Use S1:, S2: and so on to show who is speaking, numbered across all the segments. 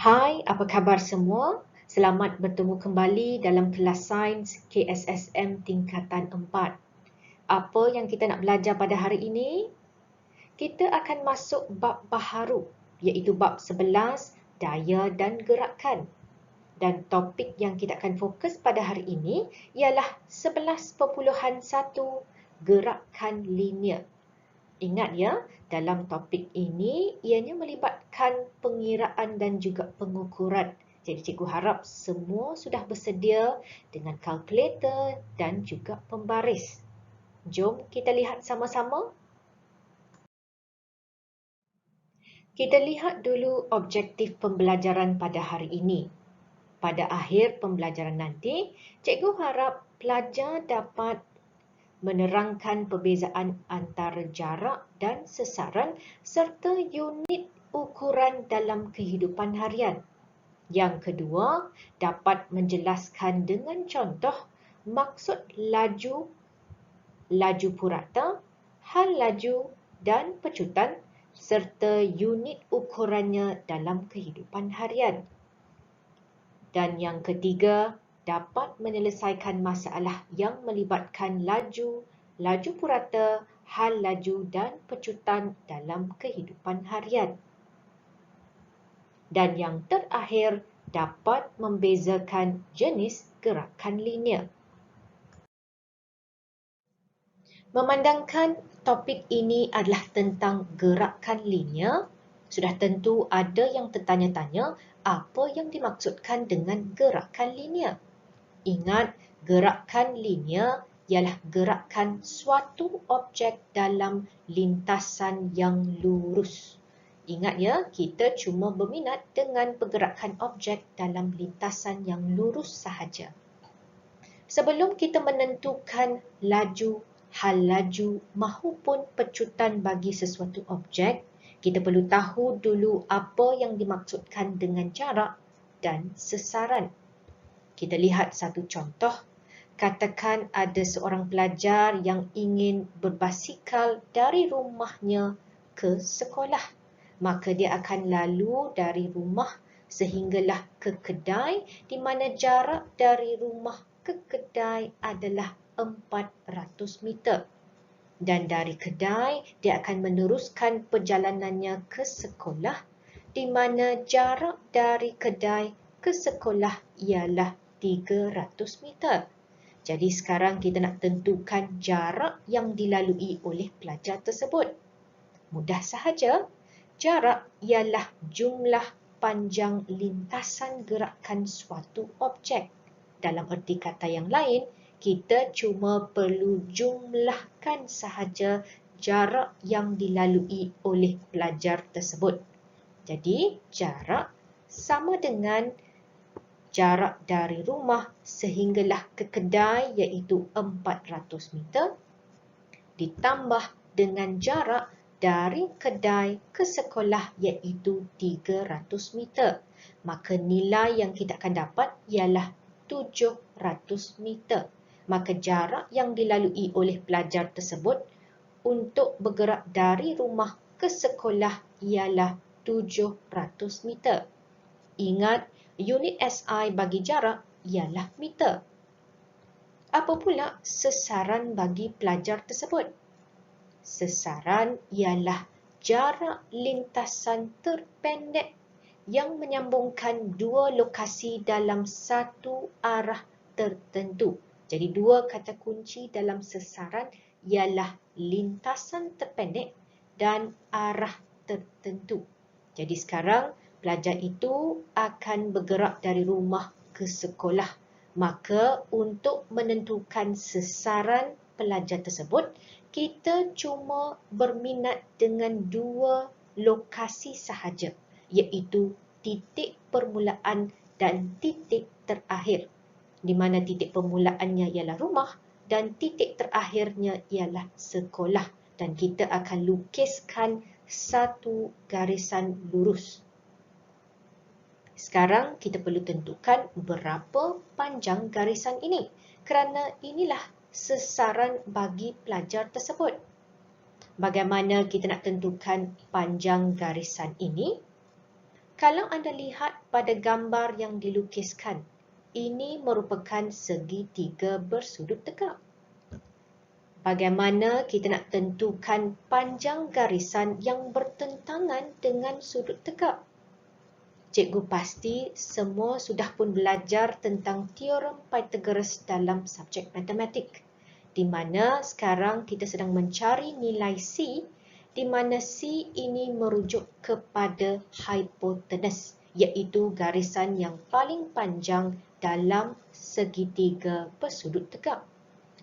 S1: Hai, apa khabar semua? Selamat bertemu kembali dalam kelas sains KSSM tingkatan 4. Apa yang kita nak belajar pada hari ini? Kita akan masuk bab baharu, iaitu bab 11, daya dan gerakan. Dan topik yang kita akan fokus pada hari ini ialah 11.1 gerakan linear. Ingat ya, dalam topik ini ianya melibatkan pengiraan dan juga pengukuran. Jadi cikgu harap semua sudah bersedia dengan kalkulator dan juga pembaris. Jom kita lihat sama-sama. Kita lihat dulu objektif pembelajaran pada hari ini. Pada akhir pembelajaran nanti, cikgu harap pelajar dapat menerangkan perbezaan antara jarak dan sesaran serta unit ukuran dalam kehidupan harian. Yang kedua, dapat menjelaskan dengan contoh maksud laju, laju purata, hal laju dan pecutan serta unit ukurannya dalam kehidupan harian. Dan yang ketiga, dapat menyelesaikan masalah yang melibatkan laju, laju purata, hal laju dan pecutan dalam kehidupan harian. Dan yang terakhir, dapat membezakan jenis gerakan linear. Memandangkan topik ini adalah tentang gerakan linear, sudah tentu ada yang tertanya-tanya apa yang dimaksudkan dengan gerakan linear. Ingat, gerakan linear ialah gerakan suatu objek dalam lintasan yang lurus. Ingat ya, kita cuma berminat dengan pergerakan objek dalam lintasan yang lurus sahaja. Sebelum kita menentukan laju, hal laju mahupun pecutan bagi sesuatu objek, kita perlu tahu dulu apa yang dimaksudkan dengan jarak dan sesaran. Kita lihat satu contoh. Katakan ada seorang pelajar yang ingin berbasikal dari rumahnya ke sekolah. Maka dia akan lalu dari rumah sehinggalah ke kedai di mana jarak dari rumah ke kedai adalah 400 meter. Dan dari kedai, dia akan meneruskan perjalanannya ke sekolah di mana jarak dari kedai ke sekolah ialah 300 meter. Jadi sekarang kita nak tentukan jarak yang dilalui oleh pelajar tersebut. Mudah sahaja. Jarak ialah jumlah panjang lintasan gerakan suatu objek. Dalam erti kata yang lain, kita cuma perlu jumlahkan sahaja jarak yang dilalui oleh pelajar tersebut. Jadi, jarak sama dengan jarak dari rumah sehinggalah ke kedai iaitu 400 meter ditambah dengan jarak dari kedai ke sekolah iaitu 300 meter. Maka nilai yang kita akan dapat ialah 700 meter. Maka jarak yang dilalui oleh pelajar tersebut untuk bergerak dari rumah ke sekolah ialah 700 meter. Ingat, unit SI bagi jarak ialah meter. Apa pula sesaran bagi pelajar tersebut? Sesaran ialah jarak lintasan terpendek yang menyambungkan dua lokasi dalam satu arah tertentu. Jadi dua kata kunci dalam sesaran ialah lintasan terpendek dan arah tertentu. Jadi sekarang pelajar itu akan bergerak dari rumah ke sekolah. Maka untuk menentukan sesaran pelajar tersebut, kita cuma berminat dengan dua lokasi sahaja, iaitu titik permulaan dan titik terakhir. Di mana titik permulaannya ialah rumah dan titik terakhirnya ialah sekolah. Dan kita akan lukiskan satu garisan lurus. Sekarang kita perlu tentukan berapa panjang garisan ini, kerana inilah sesaran bagi pelajar tersebut. Bagaimana kita nak tentukan panjang garisan ini? Kalau anda lihat pada gambar yang dilukiskan, ini merupakan segitiga bersudut tegak. Bagaimana kita nak tentukan panjang garisan yang bertentangan dengan sudut tegak? Cikgu pasti semua sudah pun belajar tentang teorem Pythagoras dalam subjek matematik, di mana sekarang kita sedang mencari nilai C, di mana C ini merujuk kepada hipotenus, iaitu garisan yang paling panjang dalam segitiga bersudut tegak,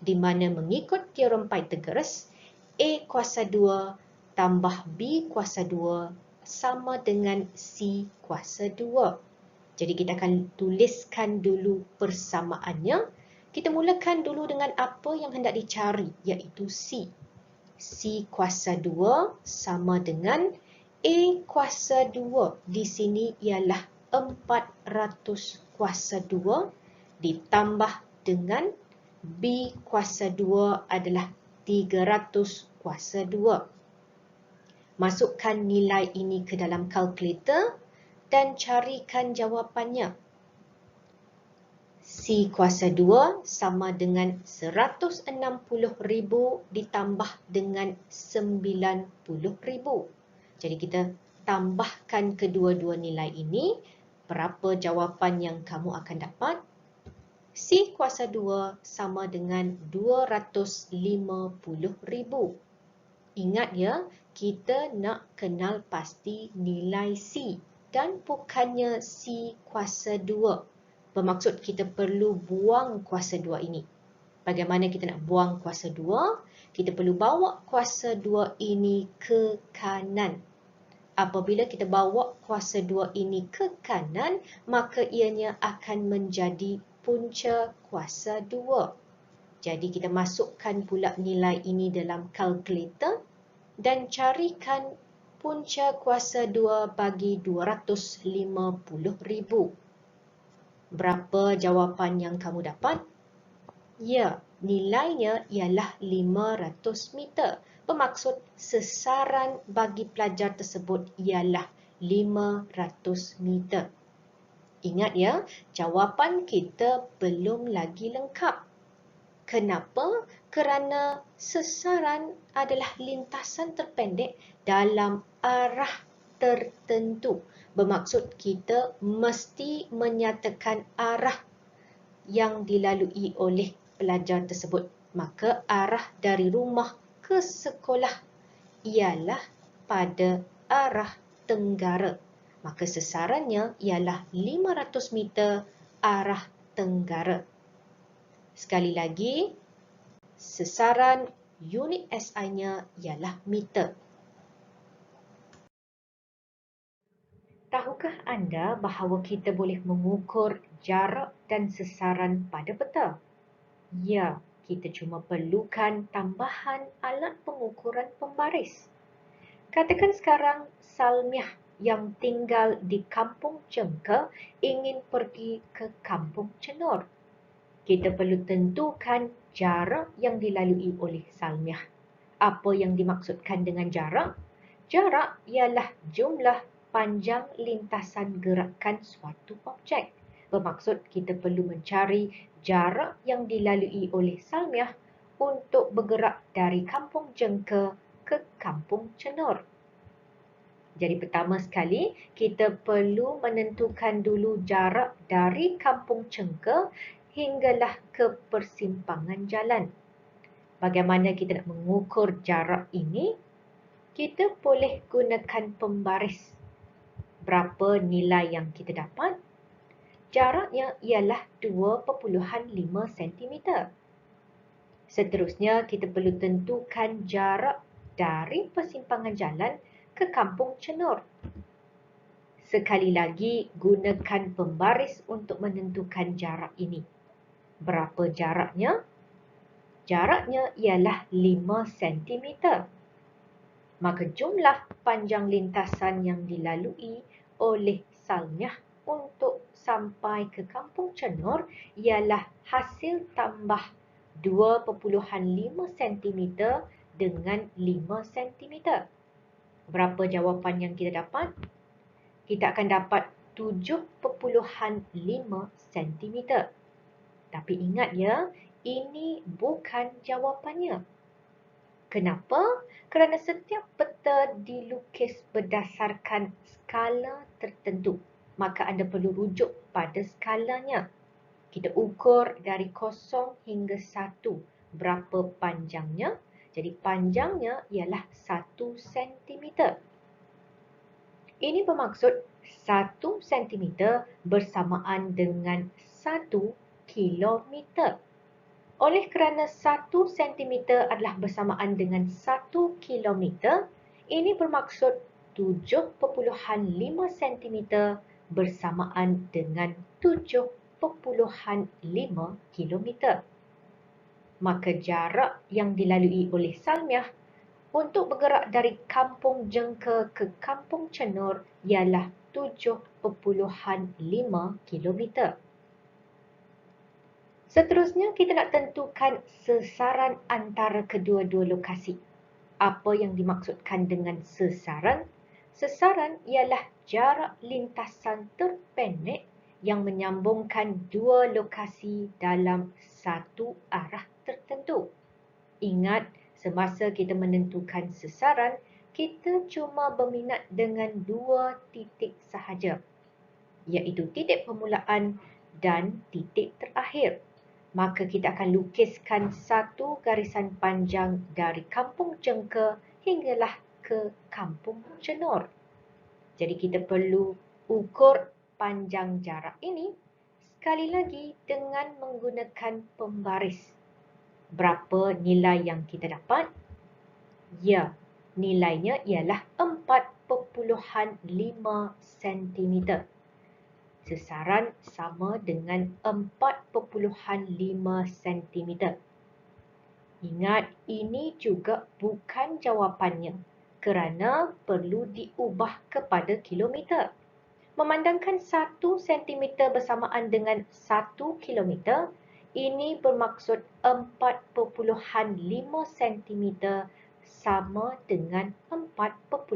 S1: di mana mengikut teorem Pythagoras, A kuasa 2 tambah B kuasa 2 sama dengan C kuasa 2. Jadi kita akan tuliskan dulu persamaannya. Kita mulakan dulu dengan apa yang hendak dicari, iaitu C. C kuasa 2 sama dengan A kuasa 2. Di sini ialah 400 kuasa 2 ditambah dengan B kuasa 2 adalah 300 kuasa 2. Masukkan nilai ini ke dalam kalkulator dan carikan jawapannya. C kuasa 2 sama dengan 160,000 ditambah dengan 90,000. Jadi kita tambahkan kedua-dua nilai ini. Berapa jawapan yang kamu akan dapat? C kuasa 2 sama dengan 250,000. Ingat ya, kita nak kenal pasti nilai C dan bukannya C kuasa 2. Bermaksud kita perlu buang kuasa 2 ini. Bagaimana kita nak buang kuasa 2? Kita perlu bawa kuasa 2 ini ke kanan. Apabila kita bawa kuasa 2 ini ke kanan, maka ianya akan menjadi punca kuasa 2. Jadi kita masukkan pula nilai ini dalam kalkulator dan carikan punca kuasa 2 bagi 250,000. Berapa jawapan yang kamu dapat? Ya, nilainya ialah 500 meter. Bermaksud sesaran bagi pelajar tersebut ialah 500 meter. Ingat ya, jawapan kita belum lagi lengkap. Kenapa? Kerana sesaran adalah lintasan terpendek dalam arah tertentu. Bermaksud kita mesti menyatakan arah yang dilalui oleh pelajar tersebut. Maka arah dari rumah ke sekolah ialah pada arah tenggara. Maka sesarannya ialah 500 meter arah tenggara. Sekali lagi, sesaran unit SI-nya ialah meter. Tahukah anda bahawa kita boleh mengukur jarak dan sesaran pada peta? Ya, kita cuma perlukan tambahan alat pengukuran pembaris. Katakan sekarang Salmiah yang tinggal di Kampung Cengka ingin pergi ke Kampung Cenor. Kita perlu tentukan jarak yang dilalui oleh Salmiah. Apa yang dimaksudkan dengan jarak? Jarak ialah jumlah panjang lintasan gerakan suatu objek. Bermaksud kita perlu mencari jarak yang dilalui oleh Salmiah untuk bergerak dari Kampung Jengka ke Kampung Cenor. Jadi pertama sekali, kita perlu menentukan dulu jarak dari Kampung Cengka hinggalah ke persimpangan jalan. Bagaimana kita nak mengukur jarak ini? Kita boleh gunakan pembaris. Berapa nilai yang kita dapat? Jaraknya ialah 2.5 cm. Seterusnya, kita perlu tentukan jarak dari persimpangan jalan ke Kampung Cenor. Sekali lagi, gunakan pembaris untuk menentukan jarak ini. Berapa jaraknya? Jaraknya ialah 5 cm. Maka jumlah panjang lintasan yang dilalui oleh Salmiah untuk sampai ke Kampung Cenor ialah hasil tambah 2.5 cm dengan 5 cm. Berapa jawapan yang kita dapat? kita akan dapat 7.5 cm. Tapi ingat ya, ini bukan jawapannya. Kenapa? Kerana setiap peta dilukis berdasarkan skala tertentu. Maka anda perlu rujuk pada skalanya. Kita ukur dari 0 hingga 1. Berapa panjangnya? Jadi panjangnya ialah 1 cm. Ini bermaksud 1 cm bersamaan dengan 1 kilometer. Oleh kerana 1 cm adalah bersamaan dengan 1 kilometer, ini bermaksud 7.5 cm bersamaan dengan 7.5 kilometer. Maka jarak yang dilalui oleh Salmiah untuk bergerak dari Kampung Jengka ke Kampung Cenur ialah 7.5 kilometer. Seterusnya, kita nak tentukan sesaran antara kedua-dua lokasi. Apa yang dimaksudkan dengan sesaran? Sesaran ialah jarak lintasan terpendek yang menyambungkan dua lokasi dalam satu arah tertentu. Ingat, semasa kita menentukan sesaran, kita cuma berminat dengan dua titik sahaja, iaitu titik permulaan dan titik terakhir. Maka kita akan lukiskan satu garisan panjang dari Kampung Jengka hinggalah ke Kampung Cenur. Jadi kita perlu ukur panjang jarak ini sekali lagi dengan menggunakan pembaris. Berapa nilai yang kita dapat? Ya, nilainya ialah 4.5 cm. Sesaran sama dengan 4.5 cm. Ingat, ini juga bukan jawapannya kerana perlu diubah kepada kilometer. Memandangkan 1 cm bersamaan dengan 1 kilometer, ini bermaksud 4.5 cm sama dengan 4.5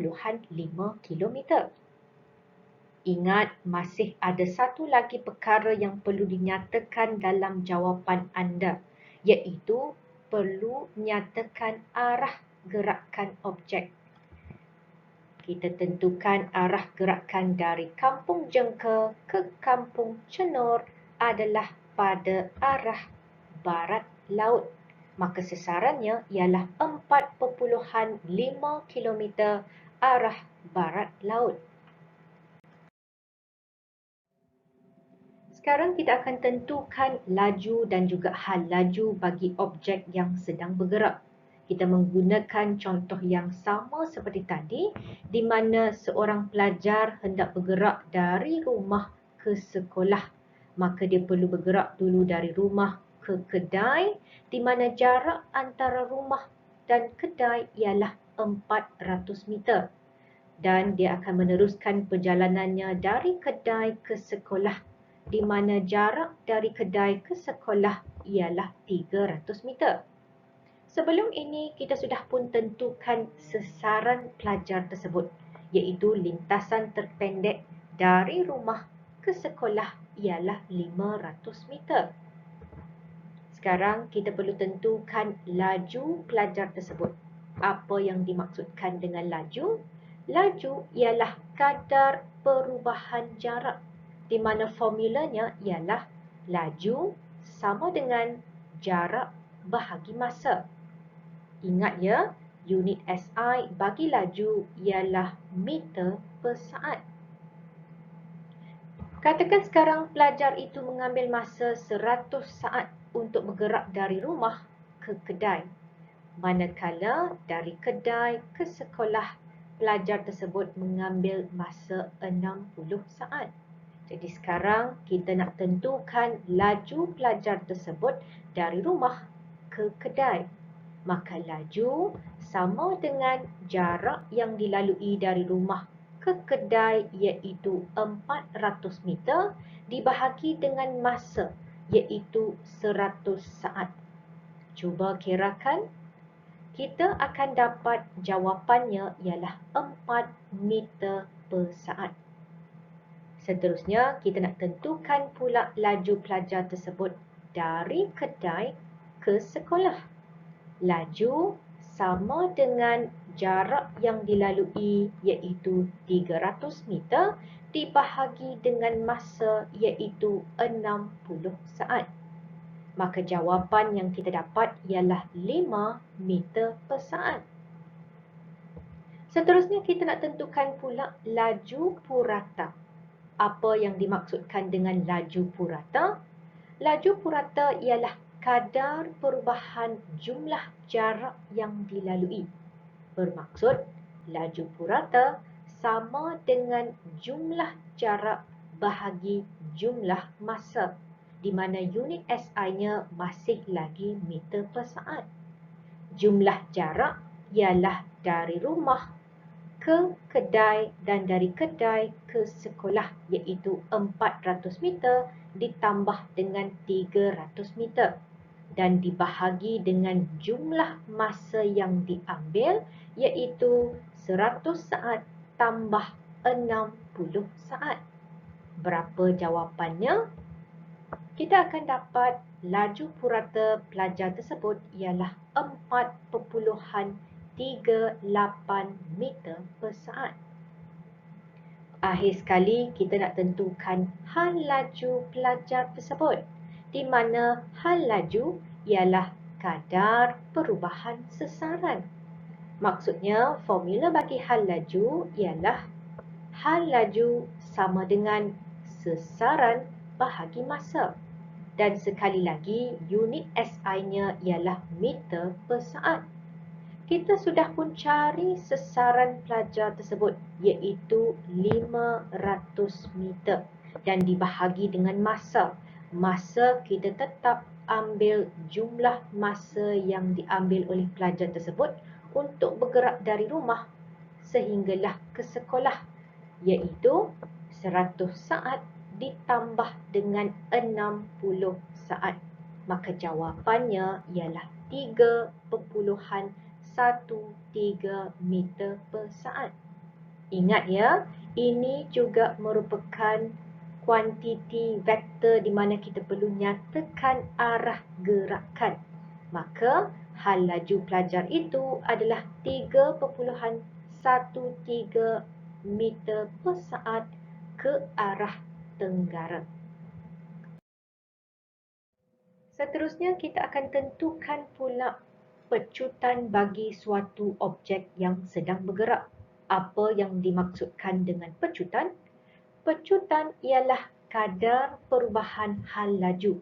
S1: kilometer. Ingat, masih ada satu lagi perkara yang perlu dinyatakan dalam jawapan anda, iaitu perlu nyatakan arah gerakan objek. Kita tentukan arah gerakan dari Kampung Jengka ke Kampung Cenur adalah pada arah barat laut. Maka sesarannya ialah 4.5 km arah barat laut. Sekarang kita akan tentukan laju dan juga hal laju bagi objek yang sedang bergerak. Kita menggunakan contoh yang sama seperti tadi, di mana seorang pelajar hendak bergerak dari rumah ke sekolah. Maka dia perlu bergerak dulu dari rumah ke kedai, di mana jarak antara rumah dan kedai ialah 400 meter. Dan dia akan meneruskan perjalanannya dari kedai ke sekolah, di mana jarak dari kedai ke sekolah ialah 300 meter. Sebelum ini, kita sudah pun tentukan sesaran pelajar tersebut, iaitu lintasan terpendek dari rumah ke sekolah ialah 500 meter. Sekarang, kita perlu tentukan laju pelajar tersebut. Apa yang dimaksudkan dengan laju? Laju ialah kadar perubahan jarak, di mana formulanya ialah laju sama dengan jarak bahagi masa. Ingat ya, unit SI bagi laju ialah meter per saat. Katakan sekarang pelajar itu mengambil masa 100 saat untuk bergerak dari rumah ke kedai. Manakala dari kedai ke sekolah, pelajar tersebut mengambil masa 60 saat. Jadi sekarang kita nak tentukan laju pelajar tersebut dari rumah ke kedai. Maka laju sama dengan jarak yang dilalui dari rumah ke kedai iaitu 400 meter dibahagi dengan masa iaitu 100 saat. Cuba kirakan. Kita akan dapat jawapannya ialah 4 meter per saat. Seterusnya, kita nak tentukan pula laju pelajar tersebut dari kedai ke sekolah. Laju sama dengan jarak yang dilalui iaitu 300 meter dibahagi dengan masa iaitu 60 saat. Maka jawapan yang kita dapat ialah 5 meter per saat. Seterusnya kita nak tentukan pula laju purata. Apa yang dimaksudkan dengan laju purata? Laju purata ialah kadar perubahan jumlah jarak yang dilalui. Bermaksud, laju purata sama dengan jumlah jarak bahagi jumlah masa, di mana unit SI-nya masih lagi meter per saat. Jumlah jarak ialah dari rumah ke kedai dan dari kedai ke sekolah iaitu 400 meter ditambah dengan 300 meter dan dibahagi dengan jumlah masa yang diambil iaitu 100 saat tambah 60 saat. Berapa jawapannya? Kita akan dapat laju purata pelajar tersebut ialah 4.38 meter per saat. Akhir sekali, kita nak tentukan hal laju pelajar tersebut, di mana hal laju ialah kadar perubahan sesaran. Maksudnya, formula bagi hal laju ialah hal laju sama dengan sesaran bahagi masa. Dan sekali lagi, unit SI-nya ialah meter per saat. Kita sudah pun cari sesaran pelajar tersebut iaitu 500 meter dan dibahagi dengan masa. Masa kita tetap ambil jumlah masa yang diambil oleh pelajar tersebut untuk bergerak dari rumah sehinggalah ke sekolah iaitu 100 saat ditambah dengan 60 saat. Maka jawapannya ialah 3.13 meter per saat. Ingat ya, ini juga merupakan kuantiti vektor di mana kita perlu nyatakan arah gerakan. Maka hal laju pelajar itu adalah 3.13 meter per saat ke arah tenggara. Seterusnya kita akan tentukan pula pecutan bagi suatu objek yang sedang bergerak. Apa yang dimaksudkan dengan pecutan? Pecutan ialah kadar perubahan hal laju,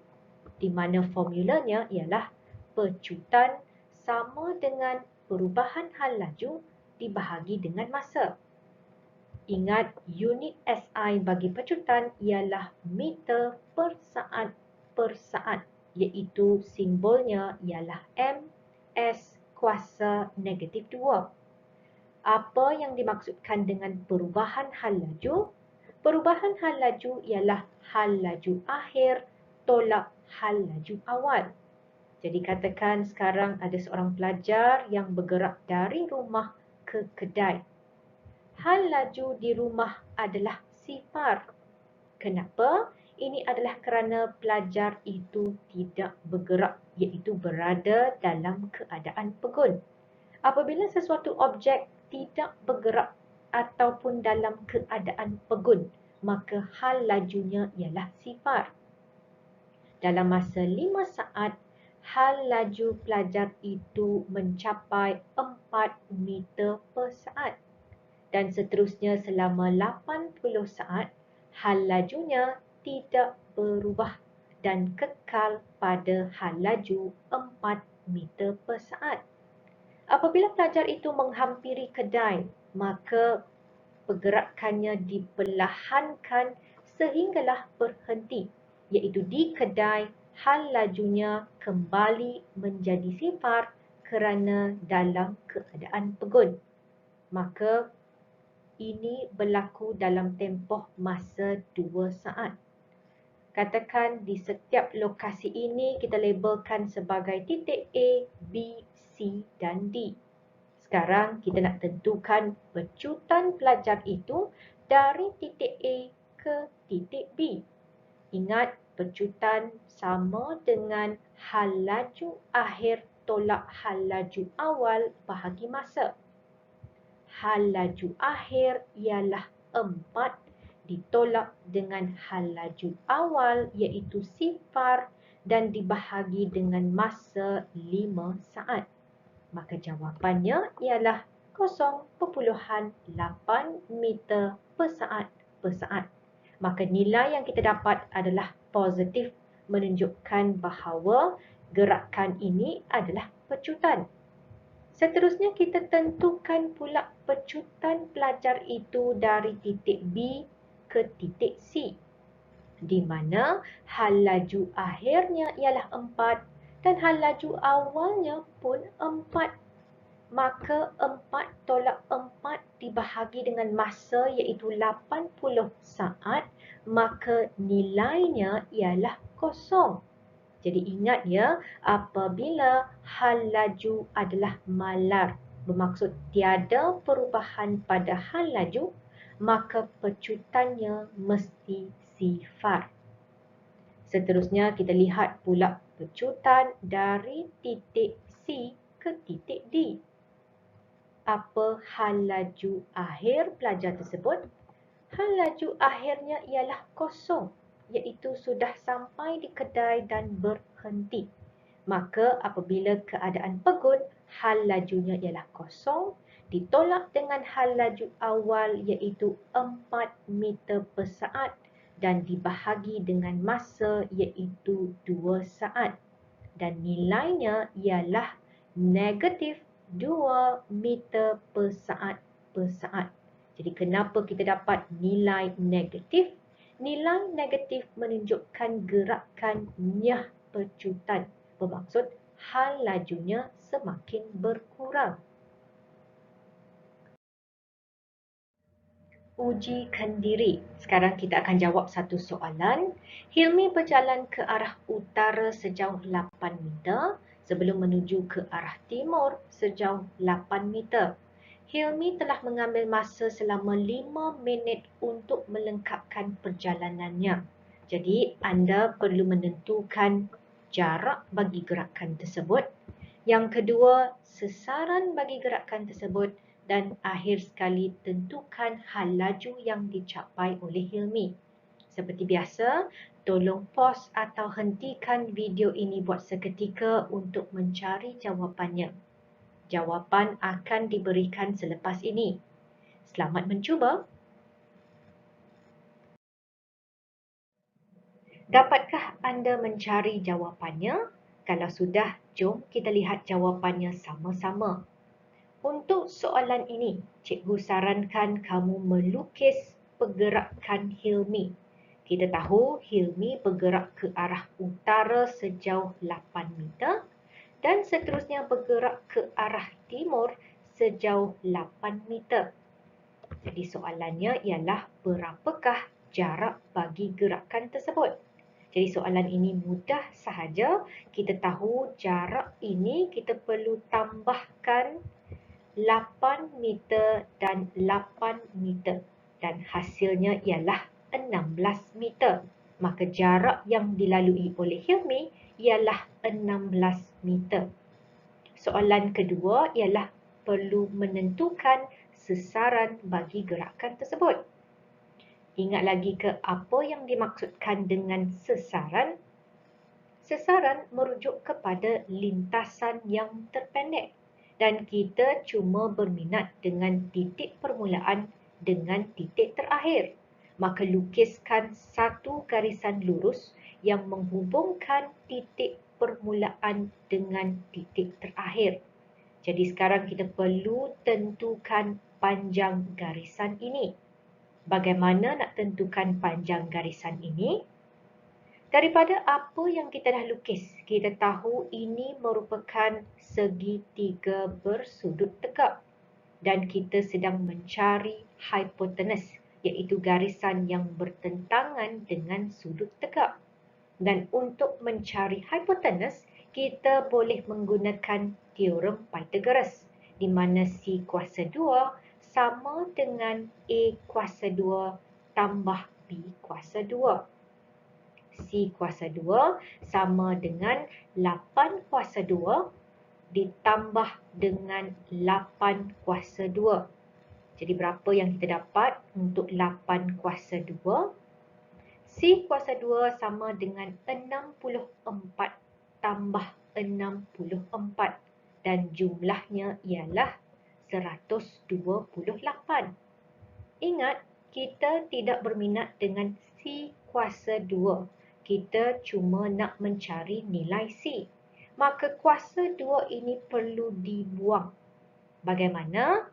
S1: di mana formulanya ialah pecutan sama dengan perubahan hal laju dibahagi dengan masa. Ingat, unit SI bagi pecutan ialah meter per saat, iaitu simbolnya ialah MS kuasa negatif 2. Apa yang dimaksudkan dengan perubahan hal laju? Perubahan hal laju ialah hal laju akhir tolak hal laju awal. Jadi katakan sekarang ada seorang pelajar yang bergerak dari rumah ke kedai. Hal laju di rumah adalah 0. Kenapa? Ini adalah kerana pelajar itu tidak bergerak, iaitu berada dalam keadaan pegun. Apabila sesuatu objek tidak bergerak ataupun dalam keadaan pegun, maka hal lajunya ialah 0. Dalam masa 5 saat, hal laju pelajar itu mencapai 4 meter per saat. Dan seterusnya selama 80 saat, hal lajunya tidak berubah dan kekal pada hal laju 4 meter per saat. Apabila pelajar itu menghampiri kedai, maka pergerakannya diperlahankan sehinggalah berhenti, iaitu di kedai hal lajunya kembali menjadi 0 kerana dalam keadaan pegun. Maka ini berlaku dalam tempoh masa 2 saat. Katakan di setiap lokasi ini kita labelkan sebagai titik A, B, C dan D. Sekarang kita nak tentukan pecutan pelajar itu dari titik A ke titik B. Ingat, pecutan sama dengan hal laju akhir tolak hal laju awal bahagi masa. Hal laju akhir ialah 4 ditolak dengan hal laju awal iaitu 0 dan dibahagi dengan masa 5 saat. Maka jawapannya ialah 0.8 meter per saat. Maka nilai yang kita dapat adalah positif, menunjukkan bahawa gerakan ini adalah pecutan. Seterusnya kita tentukan pula pecutan pelajar itu dari titik B ke titik C, di mana hal laju akhirnya ialah 4 dan hal laju awalnya pun 4. Maka 4 tolak 4 dibahagi dengan masa iaitu 80 saat, maka nilainya ialah kosong. Jadi ingat ya, apabila hal laju adalah malar, bermaksud tiada perubahan pada hal laju, maka pecutannya mesti 0. Seterusnya kita lihat pula pecutan dari titik C ke titik D. Apa hal laju akhir pelajar tersebut? Hal laju akhirnya ialah kosong, iaitu sudah sampai di kedai dan berhenti. Maka apabila keadaan pegun, hal lajunya ialah kosong, ditolak dengan hal laju awal iaitu 4 meter per saat dan dibahagi dengan masa iaitu 2 saat. Dan nilainya ialah negatif 2 meter per saat. Jadi kenapa kita dapat nilai negatif? Nilai negatif menunjukkan gerakannya pecutan. Bermaksud hal lajunya semakin berkurang. Ujikan diri. Sekarang kita akan jawab satu soalan. Hilmi berjalan ke arah utara sejauh 8 meter sebelum menuju ke arah timur sejauh 8 meter. Hilmi telah mengambil masa selama 5 minit untuk melengkapkan perjalanannya. Jadi, anda perlu menentukan jarak bagi gerakan tersebut. Yang kedua, sesaran bagi gerakan tersebut. Dan akhir sekali, tentukan hal laju yang dicapai oleh Hilmi. Seperti biasa, tolong pause atau hentikan video ini buat seketika untuk mencari jawapannya. Jawapan akan diberikan selepas ini. Selamat mencuba. Dapatkah anda mencari jawapannya? Kalau sudah, jom kita lihat jawapannya sama-sama. Untuk soalan ini, cikgu sarankan kamu melukis pergerakan Hilmi. Kita tahu Hilmi bergerak ke arah utara sejauh 8 meter dan seterusnya bergerak ke arah timur sejauh 8 meter. Jadi soalannya ialah berapakah jarak bagi gerakan tersebut? Jadi soalan ini mudah sahaja. Kita tahu jarak ini kita perlu tambahkan 8 meter dan 8 meter. Dan hasilnya ialah 16 meter. Maka jarak yang dilalui oleh Hilmi ialah 16 meter. Soalan kedua ialah perlu menentukan sesaran bagi gerakan tersebut. Ingat lagi ke apa yang dimaksudkan dengan sesaran? Sesaran merujuk kepada lintasan yang terpendek. Dan kita cuma berminat dengan titik permulaan dengan titik terakhir. Maka lukiskan satu garisan lurus yang menghubungkan titik permulaan dengan titik terakhir. Jadi sekarang kita perlu tentukan panjang garisan ini. Bagaimana nak tentukan panjang garisan ini? Daripada apa yang kita dah lukis, kita tahu ini merupakan segitiga bersudut tegak. Dan kita sedang mencari hipotenus, iaitu garisan yang bertentangan dengan sudut tegak. Dan untuk mencari hipotenus, kita boleh menggunakan teorem Pythagoras, di mana C kuasa 2 sama dengan A kuasa 2 tambah B kuasa 2. C kuasa 2 sama dengan 8 kuasa 2 ditambah dengan 8 kuasa 2. Jadi berapa yang kita dapat untuk 8 kuasa 2? C kuasa 2 sama dengan 64 tambah 64 dan jumlahnya ialah 128. Ingat, kita tidak berminat dengan C kuasa 2. Kita cuma nak mencari nilai C. Maka kuasa 2 ini perlu dibuang. Bagaimana?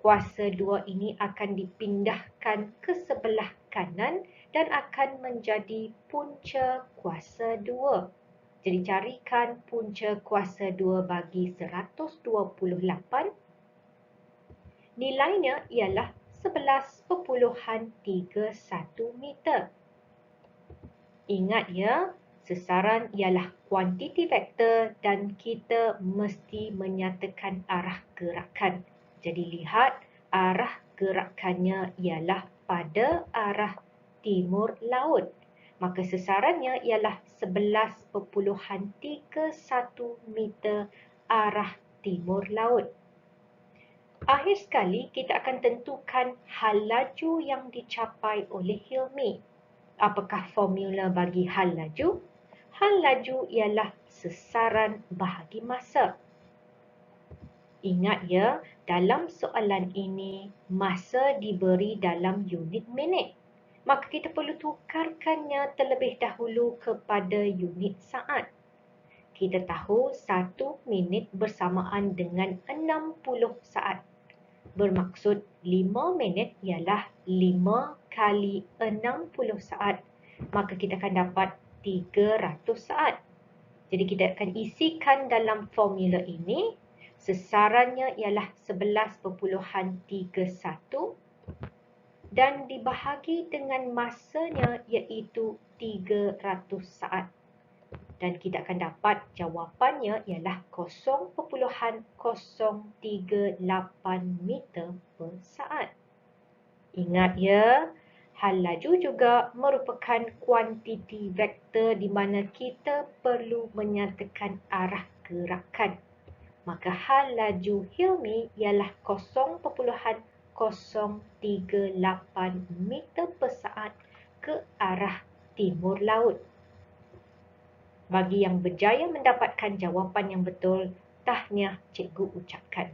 S1: Kuasa 2 ini akan dipindahkan ke sebelah kanan dan akan menjadi punca kuasa 2. Jadi carikan punca kuasa 2 bagi 128. Nilainya ialah 11.31 meter. Ingat ya, sesaran ialah kuantiti vektor dan kita mesti menyatakan arah gerakan. Jadi lihat, arah gerakannya ialah pada arah timur laut. Maka sesarannya ialah 11.31 meter arah timur laut. Akhir sekali, kita akan tentukan hal laju yang dicapai oleh Hilmi. Apakah formula bagi hal laju? Hal laju ialah sesaran bahagi masa. Ingat ya, dalam soalan ini, masa diberi dalam unit minit. Maka kita perlu tukarkannya terlebih dahulu kepada unit saat. Kita tahu 1 minit bersamaan dengan 60 saat. Bermaksud 5 minit ialah 5 kali 60 saat. Maka kita akan dapat 300 saat. Jadi kita akan isikan dalam formula ini. Sesarannya ialah 11.31 dan dibahagi dengan masanya iaitu 300 saat. Dan kita akan dapat jawapannya ialah 0.038 meter per saat. Ingat ya, hal laju juga merupakan kuantiti vektor di mana kita perlu menyatakan arah gerakan. Maka hal laju Hilmi ialah 0.038 meter per saat ke arah timur laut. Bagi yang berjaya mendapatkan jawapan yang betul, tahniah cikgu ucapkan.